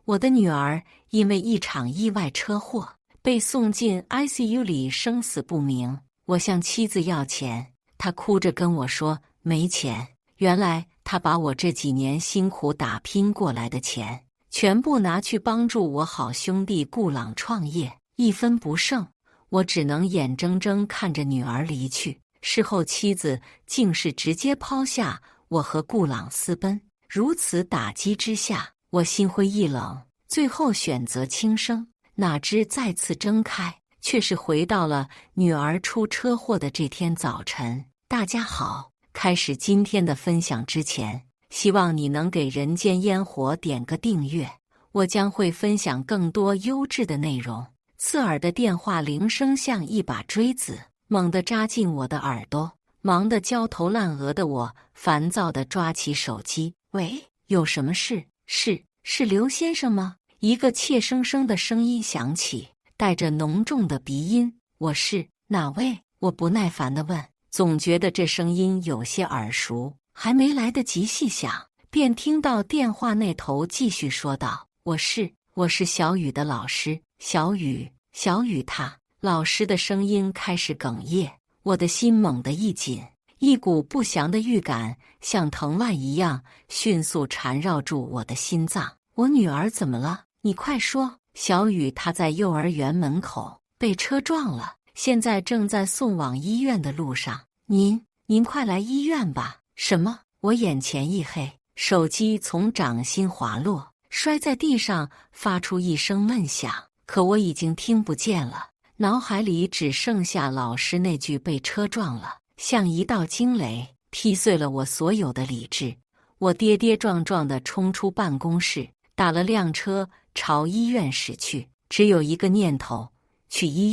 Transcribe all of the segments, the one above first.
我的女儿因为一场意外车祸被送进 ICU 里，生死不明。我向妻子要钱，她哭着跟我说没钱。原来她把我这几年辛苦打拼过来的钱全部拿去帮助我好兄弟顾朗创业，一分不剩。我只能眼睁睁看着女儿离去。事后妻子竟是直接抛下我和顾朗私奔。如此打击之下，我心灰意冷，最后选择轻生。哪知再次睁开，却是回到了女儿出车祸的这天早晨。大家好，开始今天的分享之前，希望你能给人间烟火点个订阅，我将会分享更多优质的内容。刺耳的电话铃声像一把锥子，猛地扎进我的耳朵。忙得焦头烂额的我，烦躁地抓起手机。喂，有什么事？是刘先生吗？一个怯生生的声音响起，带着浓重的鼻音。我是哪位？我不耐烦地问，总觉得这声音有些耳熟。还没来得及细想，便听到电话那头继续说道：我是小雨的老师。小雨他。老师的声音开始哽咽，我的心猛地一紧，一股不祥的预感像藤蔓一样迅速缠绕住我的心脏。我女儿怎么了？你快说。小雨她在幼儿园门口被车撞了，现在正在送往医院的路上。您快来医院吧。什么？我眼前一黑，手机从掌心滑落，摔在地上，发出一声闷响。可我已经听不见了，脑海里只剩下老师那句被车撞了，像一道惊雷，劈碎了我所有的理智。我跌跌撞撞地冲出办公室，打了辆车朝医院驶去，只有一个念头：去医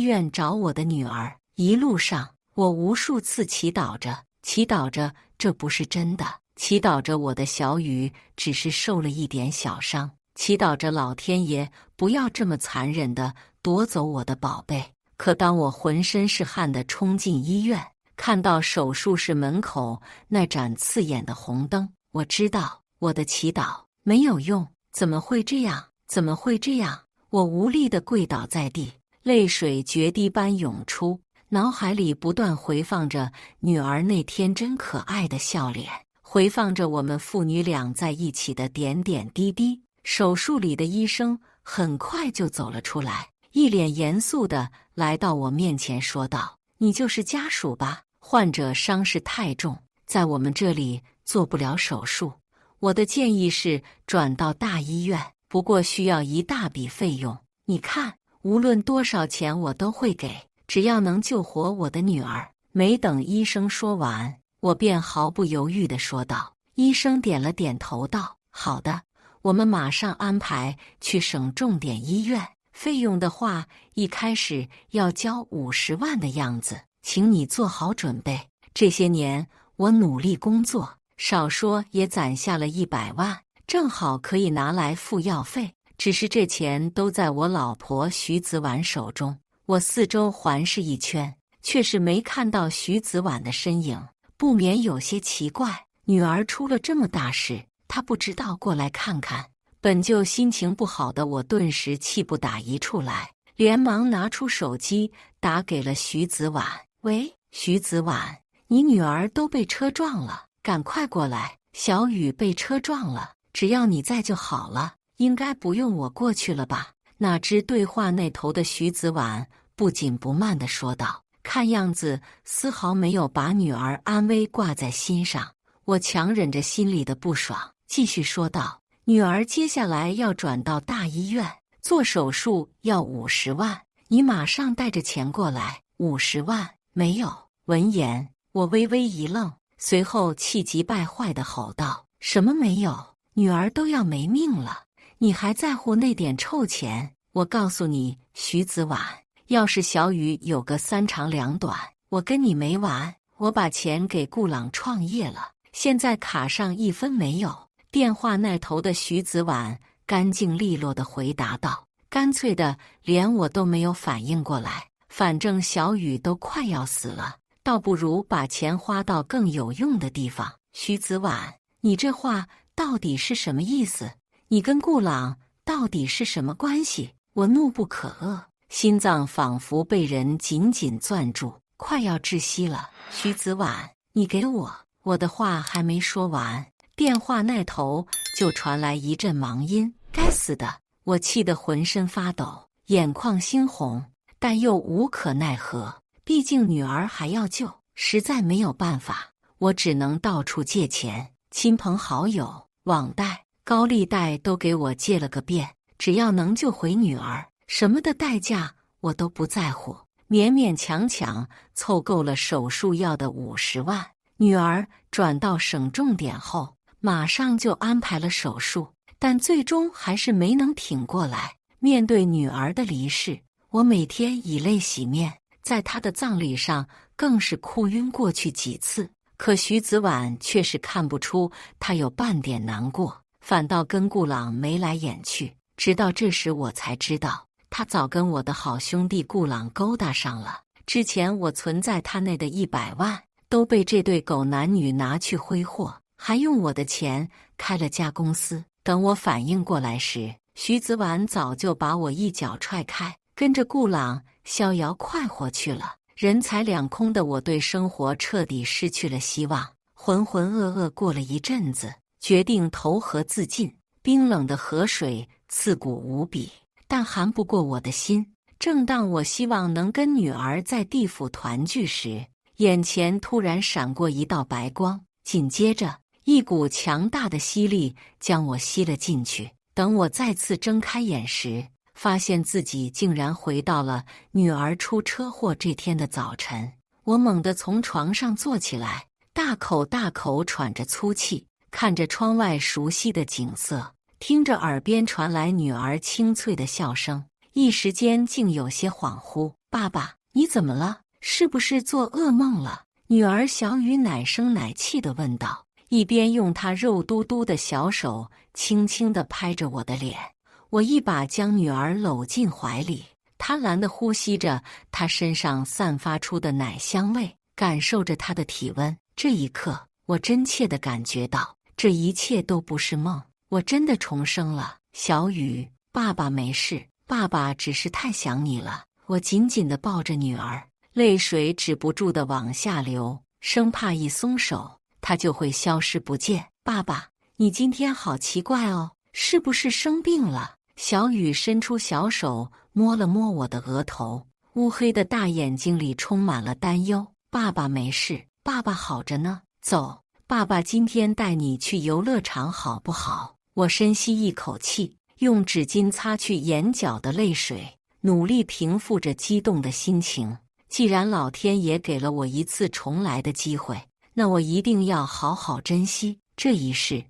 院找我的女儿。一路上，我无数次祈祷着这不是真的，祈祷着我的小雨只是受了一点小伤，祈祷着老天爷不要这么残忍地夺走我的宝贝。可当我浑身是汗地冲进医院，看到手术室门口那盏刺眼的红灯，我知道我的祈祷没有用。怎么会这样？我无力地跪倒在地，泪水决堤般涌出，脑海里不断回放着女儿那天真可爱的笑脸，回放着我们父女俩在一起的点点滴滴。手术里的医生很快就走了出来，一脸严肃地来到我面前说道：你就是家属吧？患者伤势太重，在我们这里做不了手术。我的建议是转到大医院，不过需要一大笔费用。你看，无论多少钱我都会给，只要能救活我的女儿。没等医生说完，我便毫不犹豫地说道。医生点了点头道：好的，我们马上安排去省重点医院。费用的话，一开始要交50万的样子，请你做好准备。这些年我努力工作，少说也攒下了100万，正好可以拿来付药费。只是这钱都在我老婆徐子婉手中。我四周环视一圈，却是没看到徐子婉的身影，不免有些奇怪。女儿出了这么大事，她不知道过来看看。本就心情不好的我顿时气不打一处来，连忙拿出手机打给了徐子婉。喂，徐子婉，你女儿都被车撞了，赶快过来。小雨被车撞了，只要你在就好了，应该不用我过去了吧？哪知对话那头的徐子婉不紧不慢地说道，看样子丝毫没有把女儿安危挂在心上。我强忍着心里的不爽，继续说道，女儿接下来要转到大医院做手术，要50万，你马上带着钱过来。50万？没有。闻言，我微微一愣，随后气急败坏地吼道，什么没有？女儿都要没命了，你还在乎那点臭钱？我告诉你，徐子婉，要是小雨有个3长2短，我跟你没完。我把钱给顾朗创业了，现在卡上1分没有。电话那头的徐子婉干净利落地回答道，干脆的连我都没有反应过来。反正小雨都快要死了，倒不如把钱花到更有用的地方。徐子婉，你这话到底是什么意思？你跟顾朗到底是什么关系？我怒不可遏，心脏仿佛被人紧紧攥住，快要窒息了。徐子婉，你给我……我的话还没说完，电话那头就传来一阵忙音。该死的！我气得浑身发抖，眼眶猩红，但又无可奈何。毕竟女儿还要救，实在没有办法，我只能到处借钱，亲朋好友、网贷、高利贷都给我借了个遍。只要能救回女儿，什么的代价我都不在乎。勉勉强强凑够了手术要的50万。女儿转到省重点后，马上就安排了手术，但最终还是没能挺过来。面对女儿的离世，我每天以泪洗面，在她的葬礼上更是哭晕过去几次。可徐子婉却是看不出她有半点难过，反倒跟顾朗眉来眼去。直到这时我才知道，她早跟我的好兄弟顾朗勾搭上了。之前我存在他那的100万都被这对狗男女拿去挥霍，还用我的钱开了家公司。等我反应过来时，徐子婉早就把我一脚踹开，跟着顾朗逍遥快活去了。人财两空的我对生活彻底失去了希望，浑浑噩噩过了一阵子，决定投河自尽。冰冷的河水刺骨无比，但寒不过我的心。正当我希望能跟女儿在地府团聚时，眼前突然闪过一道白光，紧接着一股强大的吸力将我吸了进去。等我再次睁开眼时，发现自己竟然回到了女儿出车祸这天的早晨。我猛地从床上坐起来，大口大口喘着粗气，看着窗外熟悉的景色，听着耳边传来女儿清脆的笑声，一时间竟有些恍惚。爸爸，你怎么了？是不是做噩梦了？女儿小雨奶声奶气地问道，一边用她肉嘟嘟的小手轻轻地拍着我的脸。我一把将女儿搂进怀里，贪婪地呼吸着她身上散发出的奶香味，感受着她的体温。这一刻，我真切地感觉到，这一切都不是梦，我真的重生了。小雨，爸爸没事，爸爸只是太想你了。我紧紧地抱着女儿，泪水止不住地往下流，生怕一松手，她就会消失不见。爸爸，你今天好奇怪哦，是不是生病了？小雨伸出小手摸了摸我的额头，乌黑的大眼睛里充满了担忧。爸爸没事，爸爸好着呢。走，爸爸今天带你去游乐场好不好？我深吸一口气，用纸巾擦去眼角的泪水，努力平复着激动的心情。既然老天爷给了我一次重来的机会，那我一定要好好珍惜这一世。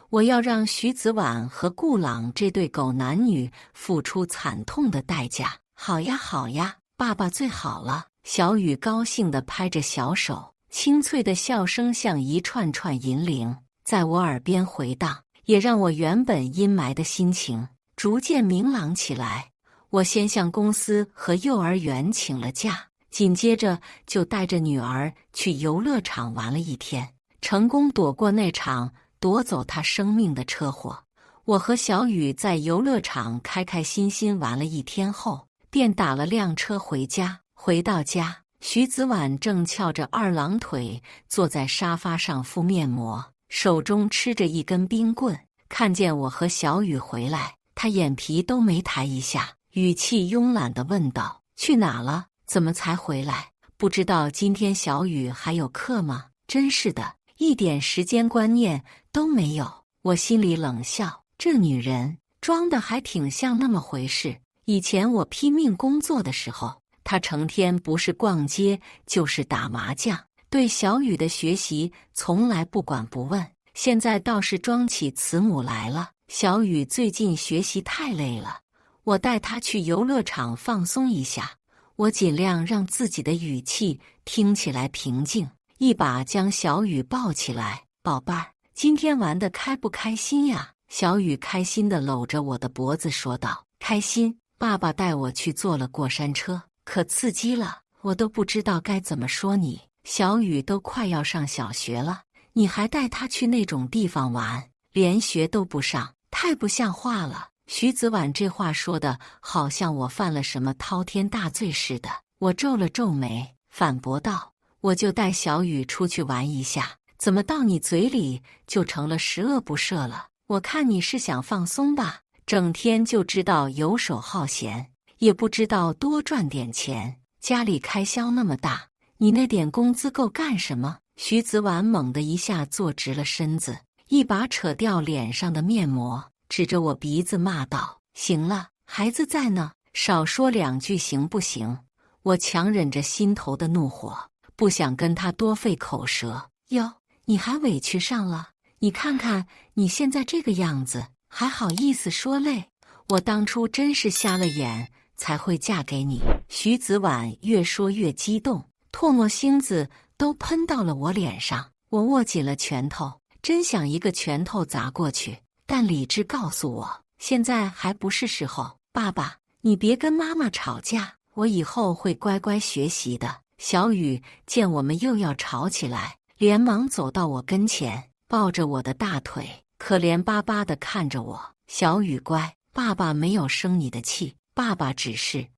我要让徐子婉和顾朗这对狗男女付出惨痛的代价。好呀好呀，爸爸最好了。小雨高兴地拍着小手，清脆的笑声像一串串银铃，在我耳边回荡，也让我原本阴霾的心情逐渐明朗起来。我先向公司和幼儿园请了假，紧接着就带着女儿去游乐场玩了一天，成功躲过那场夺走她生命的车祸。我和小雨在游乐场开开心心玩了一天后，便打了辆车回家。回到家，徐子婉正翘着二郎腿坐在沙发上敷面膜，手中吃着一根冰棍。看见我和小雨回来，她眼皮都没抬一下，语气慵懒地问道：去哪了？怎么才回来？不知道今天小雨还有课吗？真是的，一点时间观念都没有。我心里冷笑，这女人装的还挺像那么回事。以前我拼命工作的时候，她成天不是逛街就是打麻将，对小雨的学习从来不管不问。现在倒是装起慈母来了。小雨最近学习太累了，我带她去游乐场放松一下。我尽量让自己的语气听起来平静，一把将小雨抱起来。宝贝儿，今天玩得开不开心呀？小雨开心地搂着我的脖子说道。开心，爸爸带我去坐了过山车，可刺激了，我都不知道该怎么说你。小雨都快要上小学了，你还带她去那种地方玩，连学都不上，太不像话了！徐子婉这话说的好像我犯了什么滔天大罪似的。我皱了皱眉，反驳道：“我就带小雨出去玩一下，怎么到你嘴里就成了十恶不赦了？我看你是想放松吧，整天就知道游手好闲，也不知道多赚点钱。家里开销那么大，你那点工资够干什么？”徐子婉猛地一下坐直了身子，一把扯掉脸上的面膜，指着我鼻子骂道：“行了，孩子在呢，少说两句行不行？”我强忍着心头的怒火，不想跟他多费口舌。哟，你还委屈上了？你看看你现在这个样子，还好意思说累？我当初真是瞎了眼，才会嫁给你。徐子婉越说越激动，唾沫星子都喷到了我脸上。我握紧了拳头，真想一个拳头砸过去，但理智告诉我，现在还不是时候。爸爸，你别跟妈妈吵架，我以后会乖乖学习的。小雨见我们又要吵起来，连忙走到我跟前，抱着我的大腿，可怜巴巴地看着我：“小雨乖，爸爸没有生你的气，爸爸只是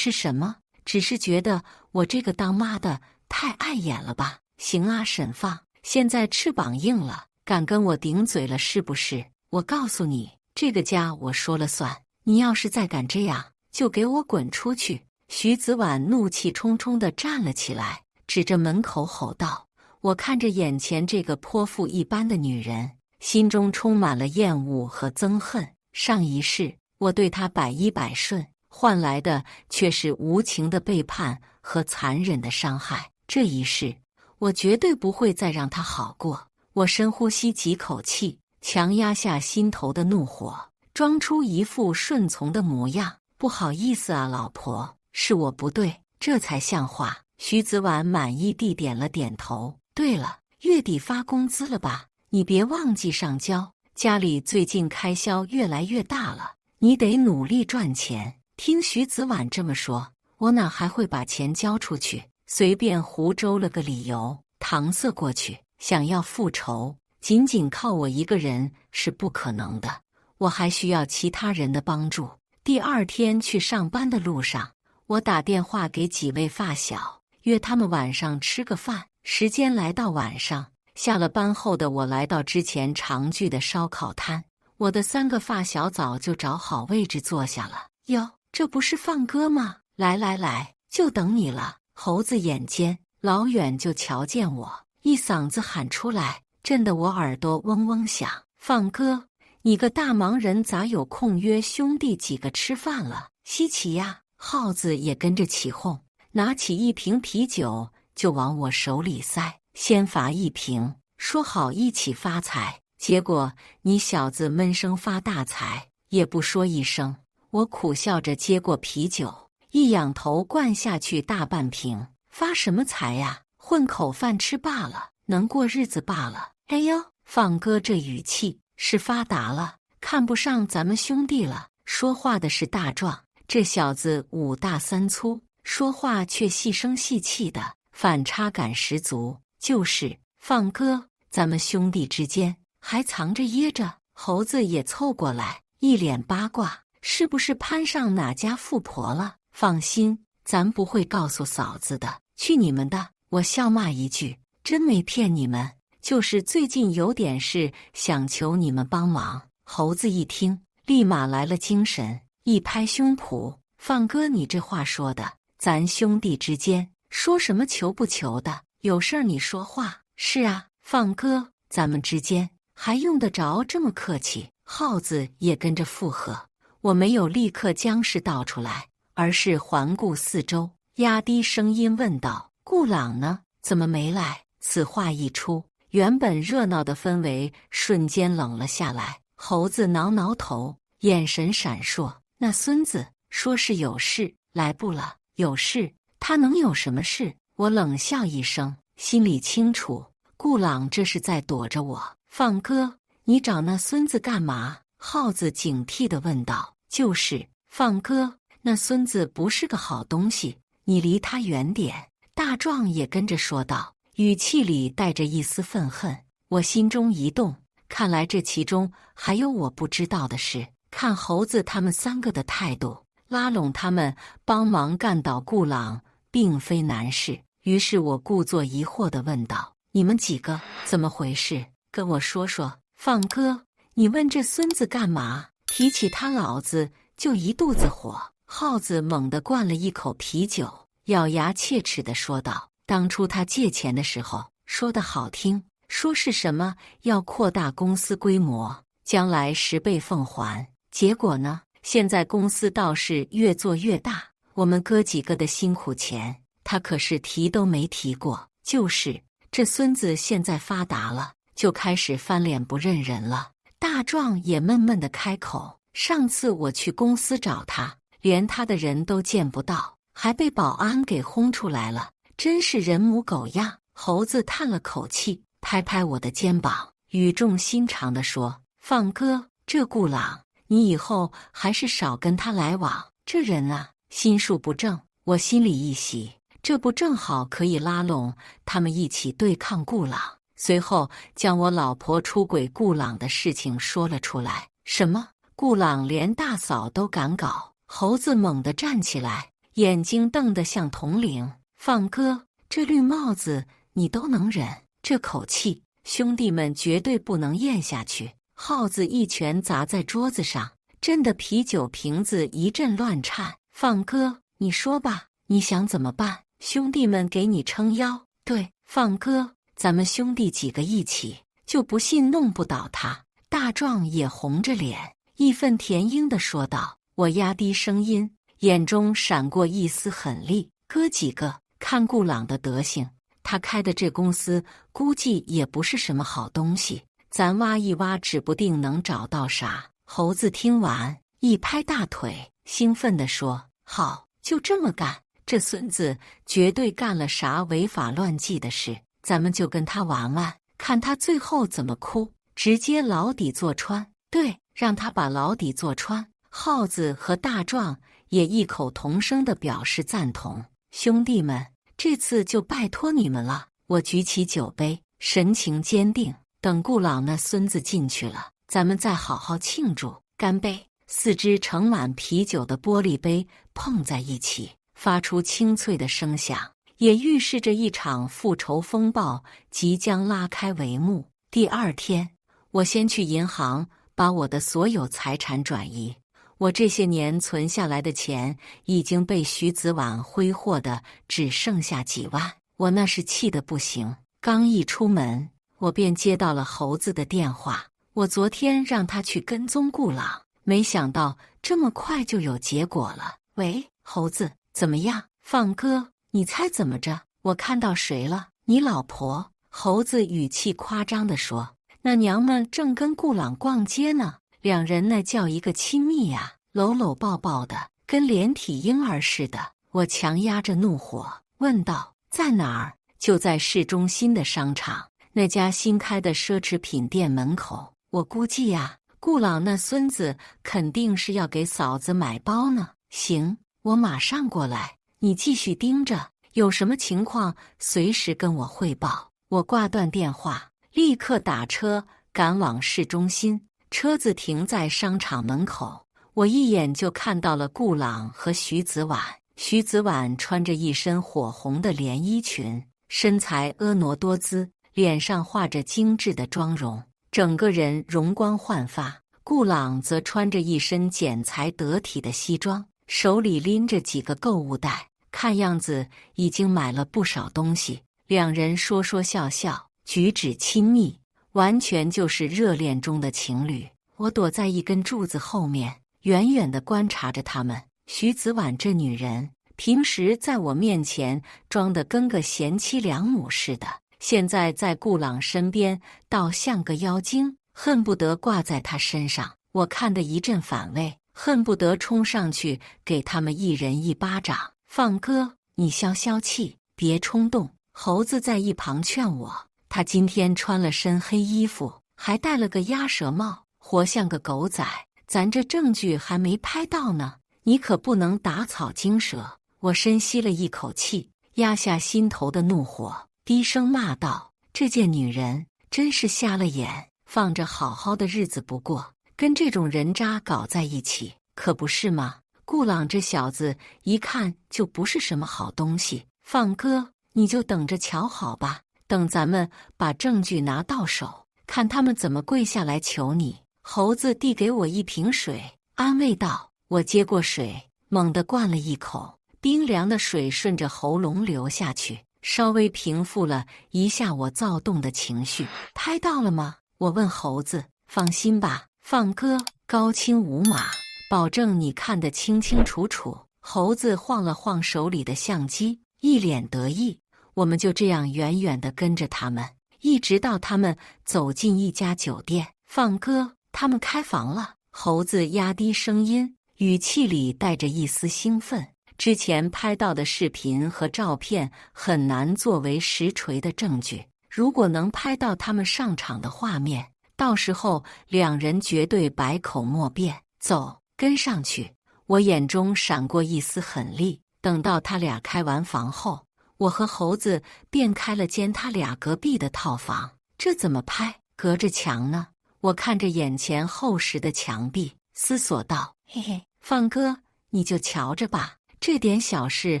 什么？只是觉得我这个当妈的太碍眼了吧？行啊，沈放，现在翅膀硬了，敢跟我顶嘴了是不是？我告诉你，这个家我说了算，你要是再敢这样，就给我滚出去！”徐子婉怒气冲冲地站了起来，指着门口吼道：“我看着眼前这个泼妇一般的女人，心中充满了厌恶和憎恨。上一世我对她百依百顺，换来的却是无情的背叛和残忍的伤害。这一世，我绝对不会再让她好过。”我深呼吸几口气，强压下心头的怒火，装出一副顺从的模样：“不好意思啊，老婆。是我不对，这才像话。”徐子婉满意地点了点头。对了，月底发工资了吧？你别忘记上交。家里最近开销越来越大了，你得努力赚钱。听徐子婉这么说，我哪还会把钱交出去？随便胡诌了个理由，搪塞过去。想要复仇，仅靠我一个人是不可能的，我还需要其他人的帮助。第二天去上班的路上，我打电话给几位发小，约他们晚上吃个饭。时间来到晚上，下了班后的我来到之前常聚的烧烤摊，我的3个发小早就找好位置坐下了。哟，这不是放歌吗？来，就等你了。猴子眼尖，老远就瞧见我，一嗓子喊出来，震得我耳朵嗡嗡响。放歌？你个大忙人咋有空约兄弟几个吃饭了？稀奇呀！耗子也跟着起哄，拿起一瓶啤酒就往我手里塞，先罚1瓶，说好一起发财。结果你小子闷声发大财，也不说一声。我苦笑着接过啤酒，一仰头灌下去大半瓶。发什么财呀？混口饭吃罢了，能过日子罢了。哎呦，放哥这语气是发达了，看不上咱们兄弟了。说话的是大壮，这小子5大3粗，说话却细声细气的，反差感十足。就是放哥，咱们兄弟之间还藏着掖着。猴子也凑过来，一脸八卦，是不是攀上哪家富婆了？放心，咱不会告诉嫂子的。去你们的！我笑骂一句，真没骗你们，就是最近有点事，想求你们帮忙。猴子一听，立马来了精神，一拍胸脯：“放哥，你这话说的，咱兄弟之间说什么求不求的？有事儿你说话。”“是啊，放哥，咱们之间还用得着这么客气？”耗子也跟着附和。我没有立刻将事道出来，而是环顾四周，压低声音问道：“顾朗呢？怎么没来？”此话一出，原本热闹的氛围瞬间冷了下来。猴子挠挠头，眼神闪烁：“那孙子说是有事，来不了。”“有事？他能有什么事？”我冷笑一声，心里清楚，顾朗这是在躲着我。“放哥，你找那孙子干嘛？”耗子警惕地问道。“就是，放哥，那孙子不是个好东西，你离他远点。”大壮也跟着说道，语气里带着一丝愤恨。我心中一动，看来这其中还有我不知道的事。看猴子他们3个的态度，拉拢他们帮忙干倒顾朗，并非难事。于是我故作疑惑地问道：“你们几个怎么回事？跟我说说。”放哥，你问这孙子干嘛？提起他，老子就一肚子火。耗子猛地灌了一口啤酒，咬牙切齿地说道：“当初他借钱的时候，说得好听，说是什么要扩大公司规模，将来10倍奉还。结果呢？现在公司倒是越做越大，我们哥几个的辛苦钱，他可是提都没提过。就是这孙子现在发达了，就开始翻脸不认人了。”大壮也闷闷地开口：“上次我去公司找他，连他的人都见不到，还被保安给轰出来了，真是人模狗样。”猴子叹了口气，拍拍我的肩膀，语重心长地说：“放哥，这顾朗，你以后还是少跟他来往。这人啊，心术不正。”我心里一喜，这不正好可以拉拢他们一起对抗顾朗。随后将我老婆出轨顾朗的事情说了出来。什么？顾朗连大嫂都敢搞？猴子猛地站起来，眼睛瞪得像铜铃。放哥，这绿帽子你都能忍，这口气兄弟们绝对不能咽下去。耗子一拳砸在桌子上，震得啤酒瓶子一阵乱颤。放哥，你说吧，你想怎么办？兄弟们给你撑腰。对，放哥，咱们兄弟几个一起，就不信弄不倒他。大壮也红着脸，义愤填膺地说道。我压低声音，眼中闪过一丝狠厉。哥几个，看顾朗的德行，他开的这公司估计也不是什么好东西，咱挖一挖，指不定能找到啥。猴子听完，一拍大腿，兴奋地说：“好，就这么干。这孙子绝对干了啥违法乱纪的事，咱们就跟他玩玩，看他最后怎么哭，直接牢底坐穿。对，让他把牢底坐穿。”耗子和大壮也异口同声地表示赞同。兄弟们，这次就拜托你们了。我举起酒杯，神情坚定。等顾朗那孙子进去了，咱们再好好庆祝。干杯！4只盛满啤酒的玻璃杯碰在一起，发出清脆的声响，也预示着一场复仇风暴即将拉开帷幕。第2天，我先去银行把我的所有财产转移。我这些年存下来的钱已经被徐子婉挥霍的只剩下几万，我那是气得不行。刚一出门，我便接到了猴子的电话。我昨天让他去跟踪顾朗，没想到这么快就有结果了。喂，猴子，怎么样？放哥，你猜怎么着？我看到谁了？你老婆。猴子语气夸张地说：“那娘们正跟顾朗逛街呢。2人那叫一个亲密呀，搂搂抱抱的，跟连体婴儿似的。”我强压着怒火问道：“在哪儿？”就在市中心的商场，那家新开的奢侈品店门口。我估计呀，顾朗那孙子肯定是要给嫂子买包呢。行，我马上过来，你继续盯着，有什么情况随时跟我汇报。我挂断电话，立刻打车赶往市中心。车子停在商场门口，我一眼就看到了顾朗和徐子婉。徐子婉穿着一身火红的连衣裙，身材婀娜多姿，脸上画着精致的妆容，整个人容光焕发。顾朗则穿着一身剪裁得体的西装，手里拎着几个购物袋，看样子已经买了不少东西。2人说说笑笑，举止亲密，完全就是热恋中的情侣。我躲在一根柱子后面，远远地观察着他们。徐子婉这女人，平时在我面前装得跟个贤妻良母似的，现在在顾朗身边倒像个妖精，恨不得挂在他身上。我看得一阵反胃，恨不得冲上去给他们1人1巴掌。放哥，你消消气，别冲动。猴子在一旁劝我，他今天穿了身黑衣服，还戴了个鸭舌帽，活像个狗仔。咱这证据还没拍到呢，你可不能打草惊蛇。我深吸了一口气，压下心头的怒火，低声骂道：“这贱女人真是瞎了眼，放着好好的日子不过，跟这种人渣搞在一起，可不是吗？顾朗这小子一看就不是什么好东西。放哥，你就等着瞧好吧，等咱们把证据拿到手，看他们怎么跪下来求你。猴子递给我一瓶水，安慰道。我接过水，猛地灌了一口，冰凉的水顺着喉咙流下去，稍微平复了一下我躁动的情绪。拍到了吗？我问猴子。放心吧，放哥，高清无码，保证你看得清清楚楚。猴子晃了晃手里的相机，一脸得意。我们就这样远远地跟着他们，一直到他们走进一家酒店。放哥，他们开房了。猴子压低声音，语气里带着一丝兴奋。之前拍到的视频和照片很难作为实锤的证据，如果能拍到他们上场的画面，到时候两人绝对百口莫辩。走，跟上去。我眼中闪过一丝狠厉。等到他俩开完房后，我和猴子便开了间他俩隔壁的套房。这怎么拍？隔着墙呢？我看着眼前厚实的墙壁，思索道：嘿嘿，放哥，你就瞧着吧，这点小事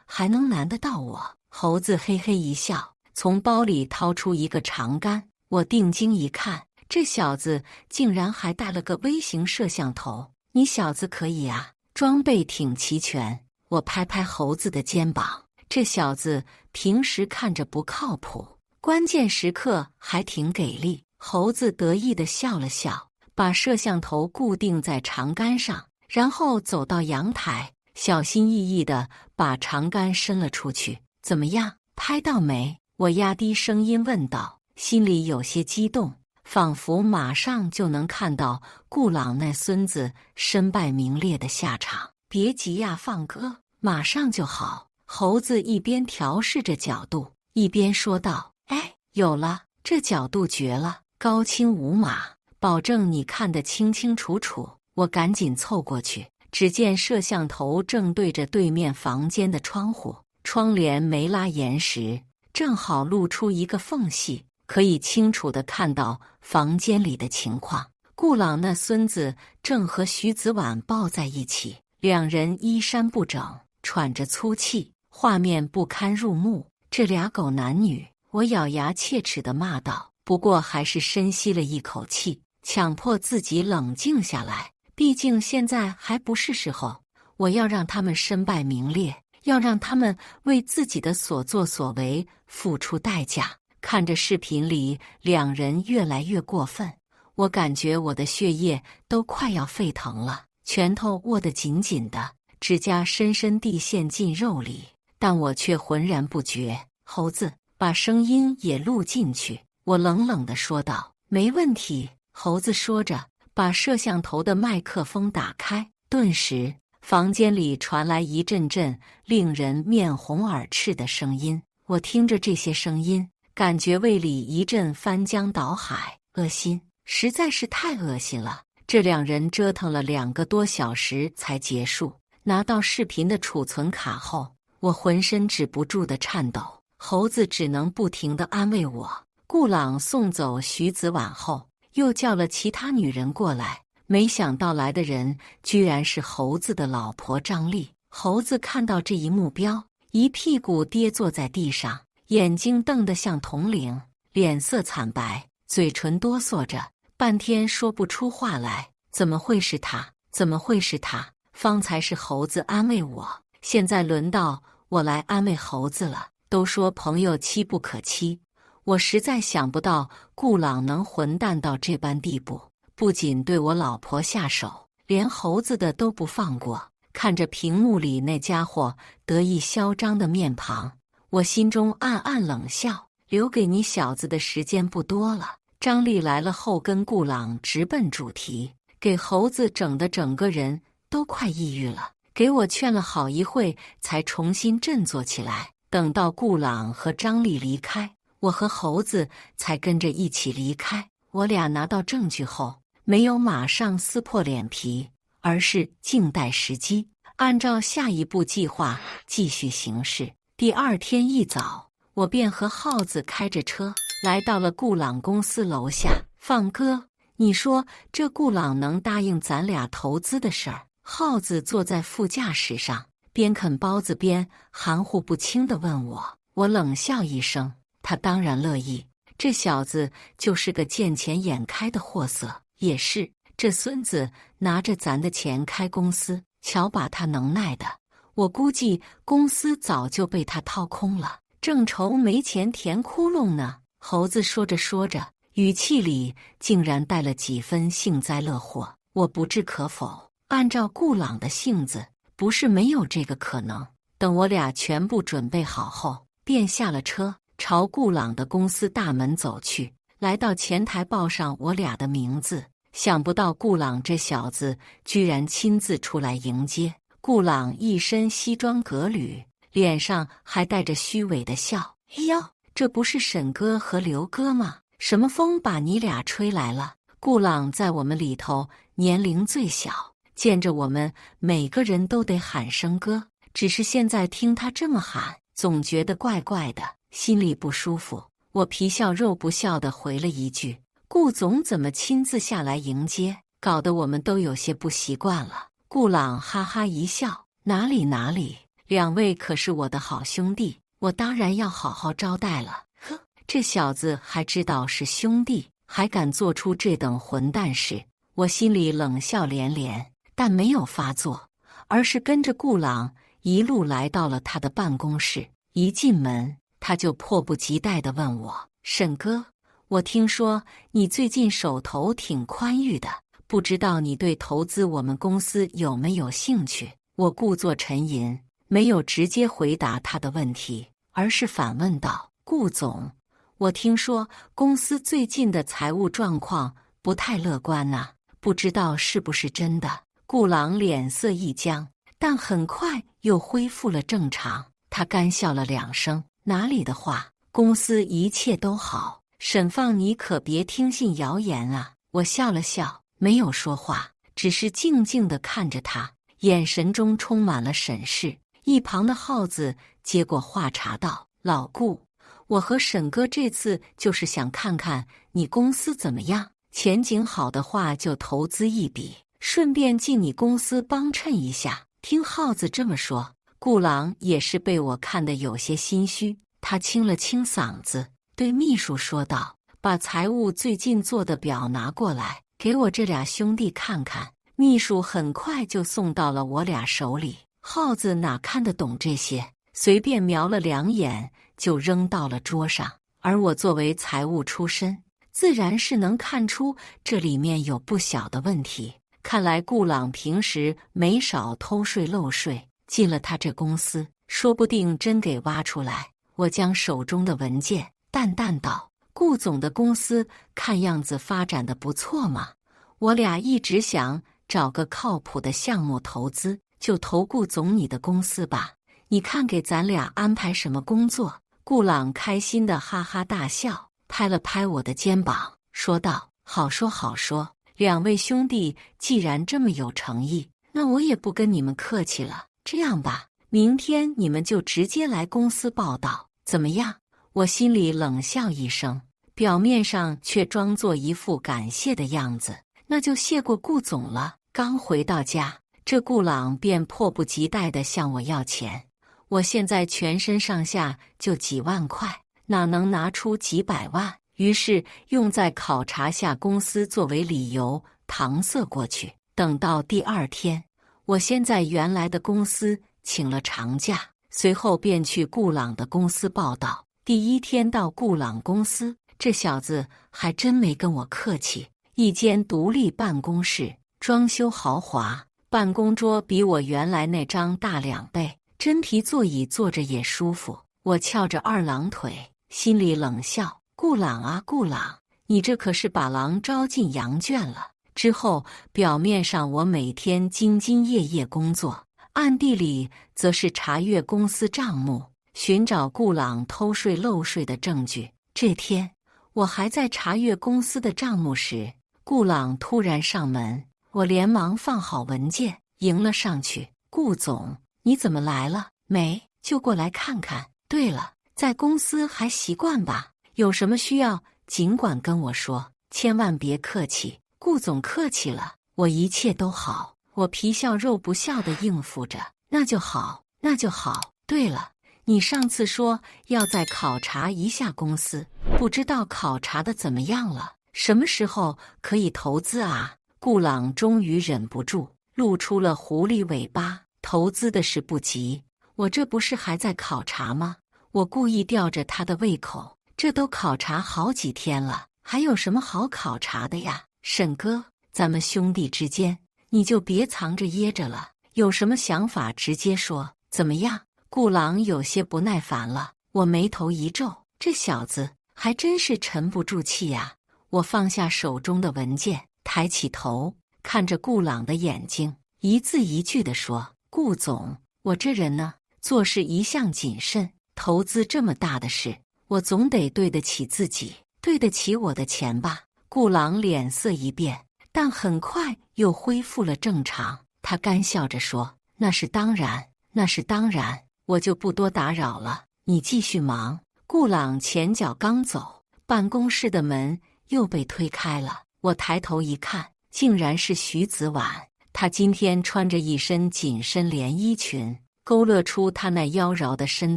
还能难得到我？猴子嘿嘿一笑，从包里掏出一个长杆。我定睛一看，这小子竟然还带了个微型摄像头。你小子可以啊，装备挺齐全。我拍拍猴子的肩膀，这小子平时看着不靠谱，关键时刻还挺给力。猴子得意地笑了笑，把摄像头固定在长杆上，然后走到阳台，小心翼翼地把长杆伸了出去。怎么样，拍到没？我压低声音问道，心里有些激动，仿佛马上就能看到顾朗那孙子身败名裂的下场。别急呀，放哥，马上就好。猴子一边调试着角度，一边说道：哎，有了，这角度绝了，高清无码，保证你看得清清楚楚。我赶紧凑过去，只见摄像头正对着对面房间的窗户，窗帘没拉严实，正好露出一个缝隙，可以清楚地看到房间里的情况。顾朗那孙子正和徐子婉抱在一起，两人衣衫不整，喘着粗气，画面不堪入目。这俩狗男女，我咬牙切齿地骂道。不过还是深吸了一口气，强迫自己冷静下来。毕竟现在还不是时候，我要让他们身败名裂，要让他们为自己的所作所为付出代价。看着视频里两人越来越过分，我感觉我的血液都快要沸腾了，拳头握得紧紧的，指甲深深地陷进肉里，但我却浑然不觉。猴子，把声音也录进去。我冷冷地说道。没问题。猴子说着，把摄像头的麦克风打开，顿时房间里传来一阵阵令人面红耳赤的声音。我听着这些声音，感觉胃里一阵翻江倒海，恶心，实在是太恶心了。这两人折腾了2个多小时才结束。拿到视频的储存卡后，我浑身止不住的颤抖，猴子只能不停地安慰我。顾朗送走徐子婉后，又叫了其他女人过来，没想到来的人居然是猴子的老婆张丽。猴子看到这一目标，一屁股跌坐在地上，眼睛瞪得像铜铃，脸色惨白，嘴唇哆嗦着，半天说不出话来。怎么会是他？怎么会是他？方才是猴子安慰我，现在轮到我来安慰猴子了。都说朋友妻不可欺，我实在想不到顾朗能混蛋到这般地步，不仅对我老婆下手，连猴子的都不放过。看着屏幕里那家伙得意嚣张的面庞，我心中暗暗冷笑，留给你小子的时间不多了。张丽来了后跟顾朗直奔主题，给猴子整的整个人都快抑郁了，给我劝了好一会才重新振作起来。等到顾朗和张丽离开，我和猴子才跟着一起离开。我俩拿到证据后，没有马上撕破脸皮，而是静待时机，按照下一步计划继续行事。第二天一早，我便和耗子开着车来到了顾朗公司楼下。放哥，你说这顾朗能答应咱俩投资的事儿？耗子坐在副驾驶上，边啃包子边含糊不清地问我。我冷笑一声，他当然乐意。这小子就是个见钱眼开的货色。也是，这孙子拿着咱的钱开公司，瞧把他能耐的。我估计公司早就被他掏空了，正愁没钱填窟窿呢。猴子说着说着，语气里竟然带了几分幸灾乐祸。我不置可否，按照顾朗的性子，不是没有这个可能。等我俩全部准备好后，便下了车，朝顾朗的公司大门走去。来到前台报上我俩的名字，想不到顾朗这小子居然亲自出来迎接。顾朗一身西装革履，脸上还带着虚伪的笑。哎呦，这不是沈哥和刘哥吗？什么风把你俩吹来了？顾朗在我们里头年龄最小，见着我们每个人都得喊声哥，只是现在听他这么喊，总觉得怪怪的，心里不舒服。我皮笑肉不笑地回了一句：顾总怎么亲自下来迎接，搞得我们都有些不习惯了。顾朗哈哈一笑：哪里哪里，两位可是我的好兄弟，我当然要好好招待了。呵，这小子还知道是兄弟，还敢做出这等混蛋事。我心里冷笑连连，但没有发作，而是跟着顾朗一路来到了他的办公室。一进门，他就迫不及待地问我：沈哥，我听说你最近手头挺宽裕的，不知道你对投资我们公司有没有兴趣？我故作沉吟，没有直接回答他的问题，而是反问道：顾总，我听说公司最近的财务状况不太乐观啊，不知道是不是真的？顾朗脸色一僵，但很快又恢复了正常。他干笑了两声：哪里的话，公司一切都好，沈放你可别听信谣言啊。我笑了笑，没有说话，只是静静地看着他，眼神中充满了审视。一旁的耗子接过话茬道：老顾，我和沈哥这次就是想看看你公司怎么样，前景好的话就投资一笔，顺便进你公司帮衬一下。听耗子这么说，顾朗也是被我看得有些心虚，他清了清嗓子，对秘书说道：把财务最近做的表拿过来，给我这俩兄弟看看。秘书很快就送到了我俩手里。耗子哪看得懂这些，随便瞄了两眼就扔到了桌上。而我作为财务出身，自然是能看出这里面有不小的问题。看来顾朗平时没少偷税漏税，进了他这公司，说不定真给挖出来。我将手中的文件淡淡道：顾总的公司看样子发展得不错嘛，我俩一直想找个靠谱的项目投资，就投顾总你的公司吧，你看给咱俩安排什么工作？顾朗开心的哈哈大笑，拍了拍我的肩膀，说道：好说好说，两位兄弟既然这么有诚意，那我也不跟你们客气了。这样吧，明天你们就直接来公司报道，怎么样？我心里冷笑一声，表面上却装作一副感谢的样子。那就谢过顾总了。刚回到家，这顾朗便迫不及待地向我要钱。我现在全身上下就几万块，哪能拿出几百万？于是用在考察下公司作为理由搪塞过去。等到第二天，我先在原来的公司请了长假，随后便去顾朗的公司报道。第一天到顾朗公司，这小子还真没跟我客气。一间独立办公室，装修豪华，办公桌比我原来那张大2倍，真皮座椅坐着也舒服。我翘着二郎腿，心里冷笑：顾朗啊顾朗，你这可是把狼招进羊圈了。之后表面上我每天兢兢业业工作，暗地里则是查阅公司账目，寻找顾朗偷税漏税的证据。这天我还在查阅公司的账目时，顾朗突然上门，我连忙放好文件，迎了上去。顾总，你怎么来了？没，就过来看看。对了，在公司还习惯吧？有什么需要尽管跟我说。千万别客气，顾总客气了，我一切都好。我皮笑肉不笑地应付着，那就好，那就好。对了，你上次说要再考察一下公司，不知道考察的怎么样了？什么时候可以投资啊？顾朗终于忍不住露出了狐狸尾巴。投资的事不急，我这不是还在考察吗？我故意吊着他的胃口，这都考察好几天了，还有什么好考察的呀？沈哥，咱们兄弟之间，你就别藏着掖着了，有什么想法直接说，怎么样？顾朗有些不耐烦了。我眉头一皱，这小子还真是沉不住气呀。我放下手中的文件，抬起头看着顾朗的眼睛，一字一句地说：顾总，我这人呢，做事一向谨慎，投资这么大的事，我总得对得起自己，对得起我的钱吧。顾朗脸色一变，但很快又恢复了正常。他干笑着说：那是当然，那是当然，我就不多打扰了，你继续忙。顾朗前脚刚走，办公室的门又被推开了。我抬头一看，竟然是徐子婉。她今天穿着一身紧身连衣裙，勾勒出她那妖娆的身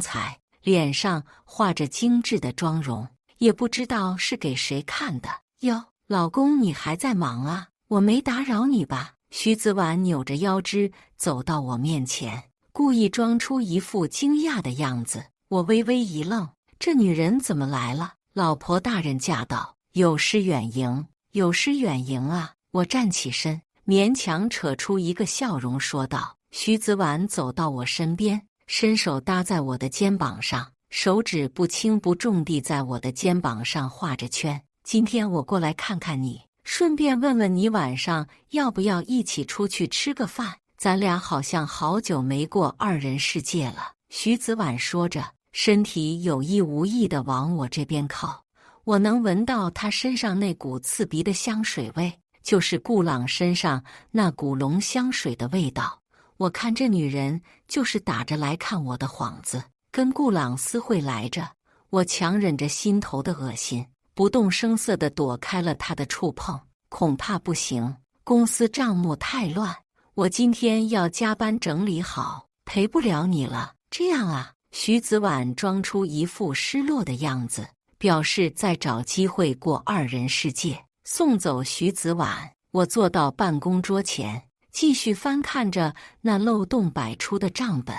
材，脸上画着精致的妆容，也不知道是给谁看的。哟，老公，你还在忙啊？我没打扰你吧？徐子婉扭着腰肢走到我面前，故意装出一副惊讶的样子。我微微一愣，这女人怎么来了？老婆大人驾到，有失远迎，有失远迎啊！我站起身，勉强扯出一个笑容说道。徐子婉走到我身边，伸手搭在我的肩膀上，手指不轻不重地在我的肩膀上画着圈。今天我过来看看你，顺便问问你晚上要不要一起出去吃个饭，咱俩好像好久没过二人世界了。徐子婉说着，身体有意无意地往我这边靠，我能闻到她身上那股刺鼻的香水味，就是顾朗身上那股龙香水的味道。我看这女人就是打着来看我的幌子，跟顾朗私会来着。我强忍着心头的恶心，不动声色地躲开了她的触碰。恐怕不行，公司账目太乱，我今天要加班整理好，陪不了你了。这样啊？徐子婉装出一副失落的样子，表示再找机会过二人世界。送走徐子婉，我坐到办公桌前，继续翻看着那漏洞百出的账本。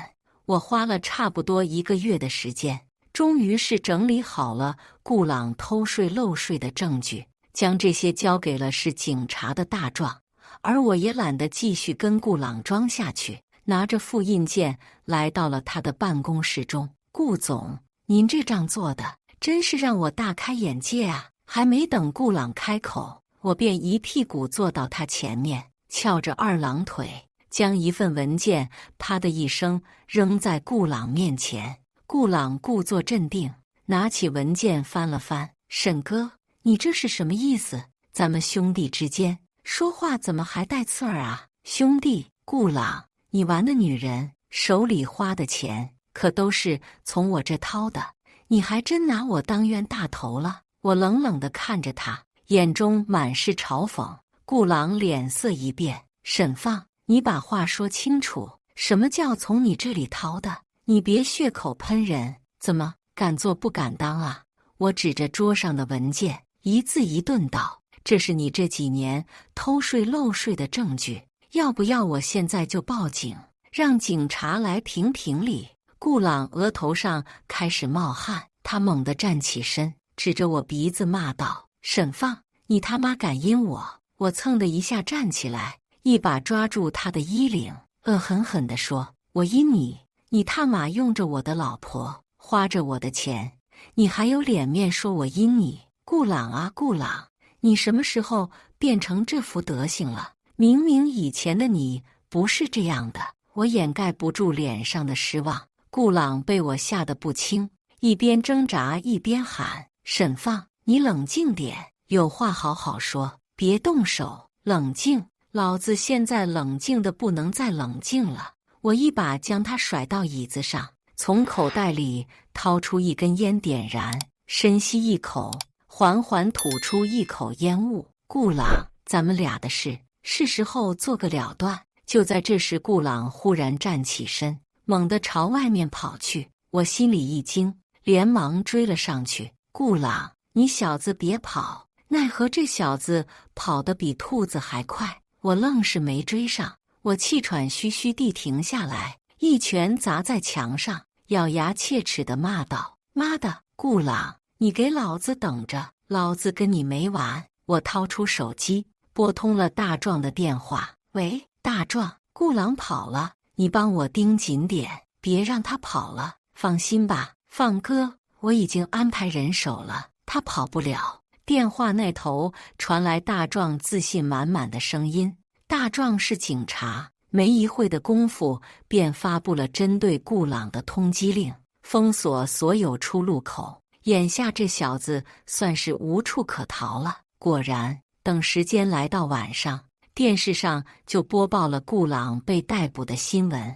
我花了差不多1个月的时间，终于是整理好了顾朗偷税漏税的证据，将这些交给了是警察的大状。而我也懒得继续跟顾朗装下去，拿着复印件来到了他的办公室中。顾总，您这账做的真是让我大开眼界啊！还没等顾朗开口，我便一屁股坐到他前面，翘着二郎腿，将一份文件啪的一声扔在顾朗面前。顾朗故作镇定，拿起文件翻了翻。沈哥，你这是什么意思？咱们兄弟之间说话怎么还带刺儿啊？兄弟，顾朗，你玩的女人手里花的钱可都是从我这掏的，你还真拿我当冤大头了。我冷冷地看着他，眼中满是嘲讽。顾朗脸色一变，沈放，你把话说清楚，什么叫从你这里掏的？你别血口喷人，怎么敢做不敢当啊？我指着桌上的文件，一字一顿道：这是你这几年偷税漏税的证据，要不要我现在就报警，让警察来评评理？顾朗额头上开始冒汗，他猛地站起身，指着我鼻子骂道：沈放，你他妈敢阴我！我蹭的一下站起来，一把抓住他的衣领，恶狠狠地说：我阴你？你他妈用着我的老婆，花着我的钱，你还有脸面说我阴你？顾朗啊顾朗，你什么时候变成这副德行了？明明以前的你不是这样的。我掩盖不住脸上的失望。顾朗被我吓得不轻，一边挣扎一边喊：沈放，你冷静点，有话好好说，别动手。冷静？老子现在冷静的不能再冷静了。我一把将他甩到椅子上，从口袋里掏出一根烟点燃，深吸一口，缓缓吐出一口烟雾。顾朗，咱们俩的事，是时候做个了断。就在这时，顾朗忽然站起身，猛地朝外面跑去。我心里一惊，连忙追了上去。顾朗，你小子别跑！奈何这小子跑得比兔子还快，我愣是没追上。我气喘吁吁地停下来，一拳砸在墙上，咬牙切齿地骂道：妈的，顾朗，你给老子等着，老子跟你没完！我掏出手机，拨通了大壮的电话。喂，大壮，顾朗跑了，你帮我盯紧点，别让他跑了。放心吧，放哥，我已经安排人手了，他跑不了。电话那头传来大壮自信满满的声音。大壮是警察，没一会的功夫便发布了针对顾朗的通缉令，封锁所有出入口。眼下这小子算是无处可逃了。果然，等时间来到晚上，电视上就播报了顾朗被逮捕的新闻。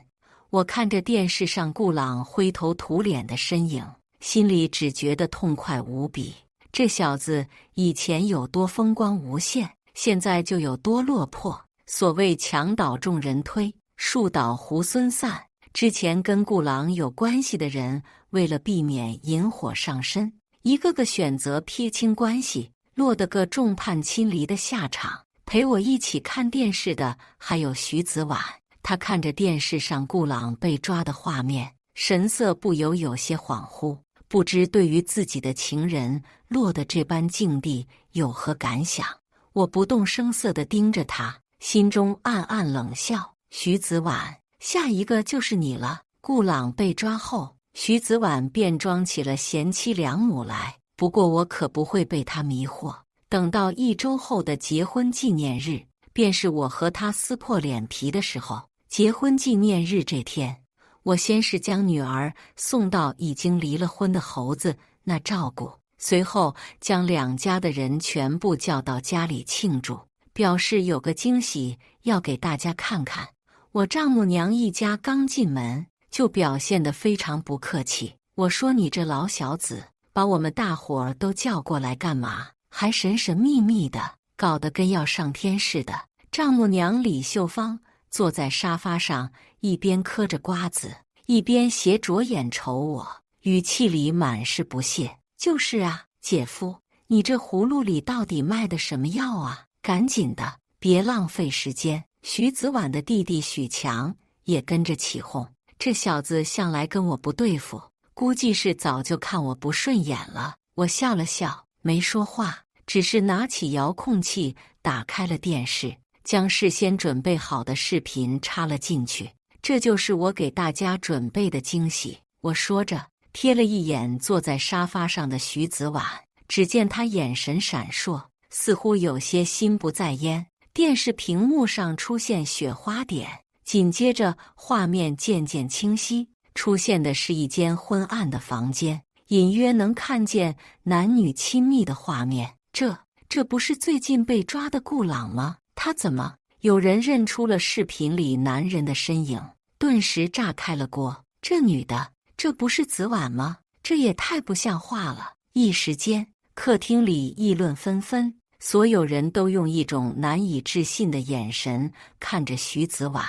我看着电视上顾朗灰头土脸的身影，心里只觉得痛快无比。这小子以前有多风光无限，现在就有多落魄。所谓墙倒众人推，树倒猢狲散。之前跟顾朗有关系的人，为了避免引火上身，一个个选择撇清关系，落得个众叛亲离的下场。陪我一起看电视的还有徐子婉，他看着电视上顾朗被抓的画面，神色不由有些恍惚，不知对于自己的情人落得这般境地有何感想。我不动声色地盯着他，心中暗暗冷笑。徐子婉，下一个就是你了。顾朗被抓后，徐子婉便装起了贤妻良母来，不过我可不会被他迷惑。等到1周后的结婚纪念日，便是我和他撕破脸皮的时候。结婚纪念日这天，我先是将女儿送到已经离了婚的猴子那照顾，随后将两家的人全部叫到家里庆祝，表示有个惊喜要给大家看看。我丈母娘一家刚进门就表现得非常不客气，我说你这老小子，把我们大伙儿都叫过来干嘛？还神神秘秘的，搞得跟要上天似的。丈母娘李秀芳坐在沙发上，一边嗑着瓜子，一边斜着眼瞅我，语气里满是不屑。就是啊，姐夫，你这葫芦里到底卖的什么药啊？赶紧的，别浪费时间。徐子婉的弟弟许强也跟着起哄，这小子向来跟我不对付，估计是早就看我不顺眼了。我笑了笑，没说话，只是拿起遥控器打开了电视，将事先准备好的视频插了进去。这就是我给大家准备的惊喜。我说着，瞥了一眼坐在沙发上的徐子婉，只见他眼神闪烁，似乎有些心不在焉。电视屏幕上出现雪花点，紧接着画面渐渐清晰，出现的是一间昏暗的房间，隐约能看见男女亲密的画面。这不是最近被抓的顾朗吗？他怎么？有人认出了视频里男人的身影，顿时炸开了锅。这女的，这不是子婉吗？这也太不像话了！一时间，客厅里议论纷纷，所有人都用一种难以置信的眼神看着徐子婉。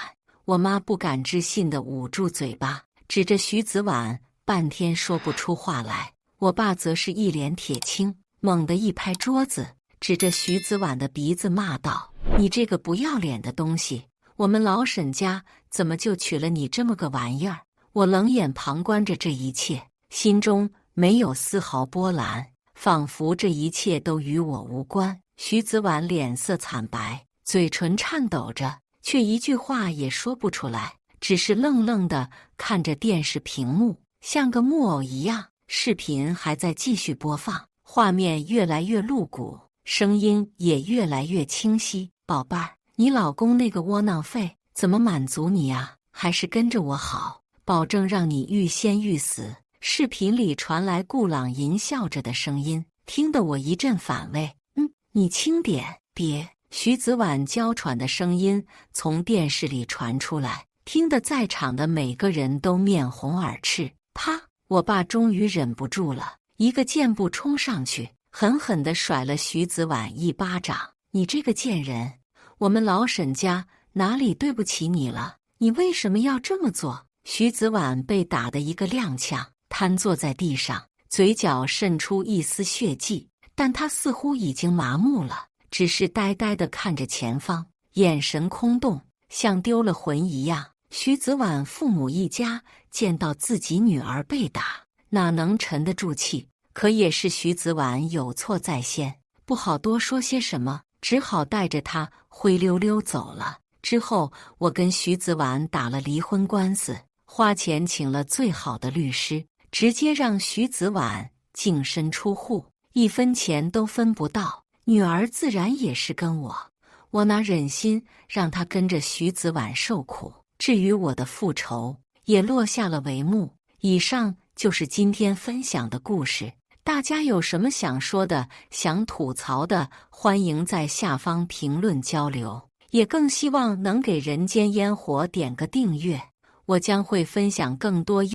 我妈不敢置信地捂住嘴巴，指着徐子婉，半天说不出话来。我爸则是一脸铁青，猛地一拍桌子，指着徐子婉的鼻子骂道：“你这个不要脸的东西！我们老沈家怎么就娶了你这么个玩意儿？”我冷眼旁观着这一切，心中没有丝毫波澜，仿佛这一切都与我无关。徐子婉脸色惨白，嘴唇颤抖着，却一句话也说不出来，只是愣愣地看着电视屏幕，像个木偶一样。视频还在继续播放，画面越来越露骨，声音也越来越清晰。宝贝儿，你老公那个窝囊废怎么满足你啊？还是跟着我好，保证让你欲仙欲死。视频里传来顾朗淫笑着的声音，听得我一阵反胃。你轻点，别。徐子婉娇喘的声音从电视里传出来，听得在场的每个人都面红耳赤。啪！我爸终于忍不住了，一个箭步冲上去，狠狠地甩了徐子婉一巴掌。你这个贱人，我们老沈家哪里对不起你了？你为什么要这么做？徐子婉被打得一个踉跄，瘫坐在地上，嘴角渗出一丝血迹，但他似乎已经麻木了，只是呆呆地看着前方，眼神空洞，像丢了魂一样。徐子婉父母一家见到自己女儿被打，哪能沉得住气？可也是徐子婉有错在先，不好多说些什么，只好带着她灰溜溜走了。之后，我跟徐子婉打了离婚官司，花钱请了最好的律师，直接让徐子婉净身出户，一分钱都分不到。女儿自然也是跟我哪忍心让她跟着徐子婉受苦？至于我的复仇，也落下了帷幕。以上就是今天分享的故事，大家有什么想说的、想吐槽的，欢迎在下方评论交流。也更希望能给人间烟火点个订阅，我将会分享更多